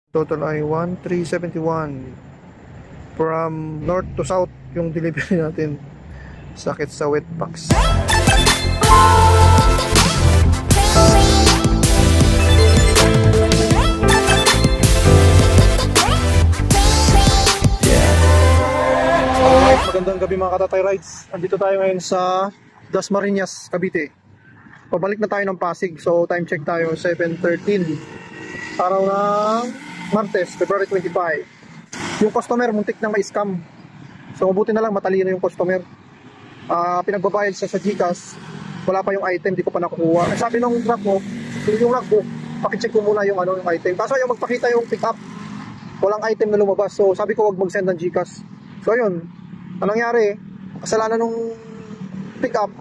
Total ay 1,371. From north to south yung delivery natin. Sakit sa wet box. Alright, magandang gabi mga katatay rides. Andito tayo ngayon sa Dasmariñas, Cavite. Pabalik na tayo ng Pasig. So time check tayo 7:13. Araw ng Martes, February 25. Yung customer muntik nang ma-scam. So mabuti na lang matalino yung customer. Pinagbabayad siya sa GCash. Wala pa yung item, di ko pa nakukuha. Sabi nung truck mo, yung logbook, pakicheck ko muna yung item. Kaso yung magpakita yung pick up, walang item na lumabas. So sabi ko wag mag-send ng GCash. So ayun, anong nangyari? Kasalanan nung pick up.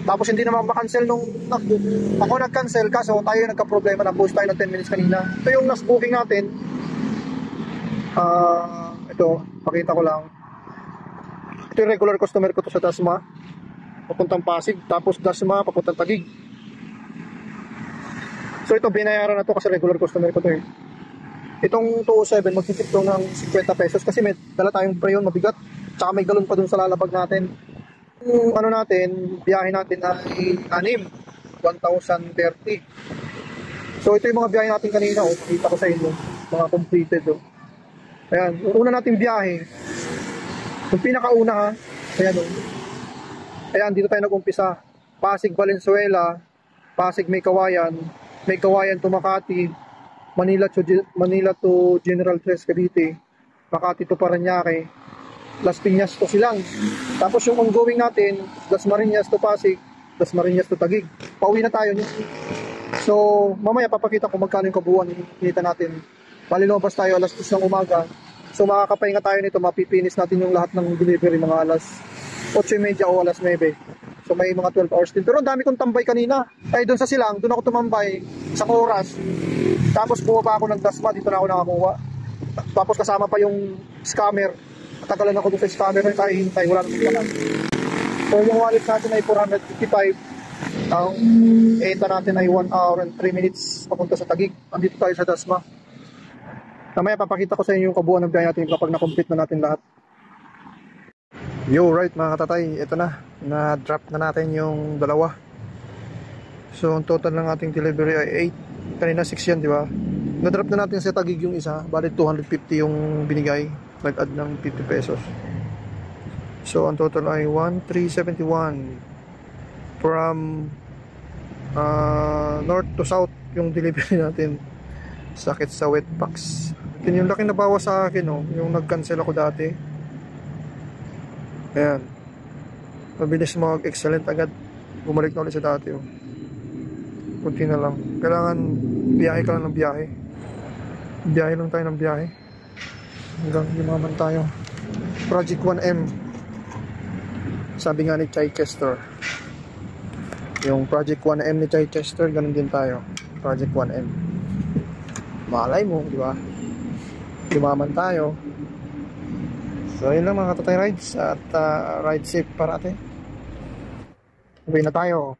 Tapos hindi naman makancel nung logbook. Ako nag-cancel, kaso tayo yung nagka-problema. Nag-post tayo ng 10 minutes kanina. Ito yung last booking natin. Ito, pakita ko lang. Ito yung regular customer ko to sa Dasma, papuntang Pasig, tapos Dasma papuntang Taguig. So ito binayaran na to kasi regular customer ko to eh. Itong 207 magtitip to ng 50 pesos kasi may dala tayong preyon mabigat, tsaka may galon pa dun sa lalabag natin. Yung ano natin, biyahe natin ay 1,030. So ito yung mga biyahe natin kanina, oh, pakita ko sa inyo, mga completed oh. Ayan, yung una nating biyahe, yung pinakauna ha, ayan o. Ayan, dito tayo nag-umpisa. Pasig, Valenzuela, Pasig, May Kawayan to Makati, Manila to General Tres, Cavite, Makati to Parañaque, Las Piñas to Silang. Tapos yung ongoing natin, Dasmariñas to Pasig, Dasmariñas to Taguig. Pauwi na tayo. So, mamaya papakita ko magkano yung kabuuan kinita natin. Bali lumabas tayo alas 10 ng umaga. So makakapahinga tayo nito, mapipinis natin yung lahat ng delivery mga alas 8:30 o alas 9. So may mga 12 hours din. Pero ang dami kong tambay kanina. Ay doon sa Silang, doon ako tumambay sa oras. Tapos bumaba ako ng Dasma, dito na ako nakakuha. Tapos kasama pa yung scammer. Tagalan ako doon sa scammer na hintay, wala nang pala. So yung wallet natin ay 455. Ang ETA natin ay 1 hour and 3 minutes papunta sa Taguig. Andito tayo sa Dasma. Mamaya papakita ko sa inyo yung kabuuan ng biyahe natin kapag na-complete na natin lahat. Yo, right mga katatay, ito na-drop na natin yung dalawa. So ang total ng ating delivery ay 8. Kanina 6 yan, di ba? Na-drop na natin sa Taguig yung isa, bali 250 yung binigay, nag-add ng 50 pesos. So ang total ay 1,371. From north to south yung delivery natin. Sakit sa wet box. Yun yung laki na bawas sa akin oh, yung nag-cancel ako dati. Ayan, mabilis mag-excellent agad. Bumalik na ulit sa dati oh. Kunti na lang. Kailangan biyahe ka lang ng biyahe. Biyahe lang tayo ng biyahe hanggang yumaman tayo. Project 1M, sabi nga ni Chichester. Yung Project 1M ni Chichester, ganun din tayo. Project 1M. Malay mo, di ba? Yumaman tayo. So yun lang mga katatay rides. At ride safe parate. Uwi na tayo.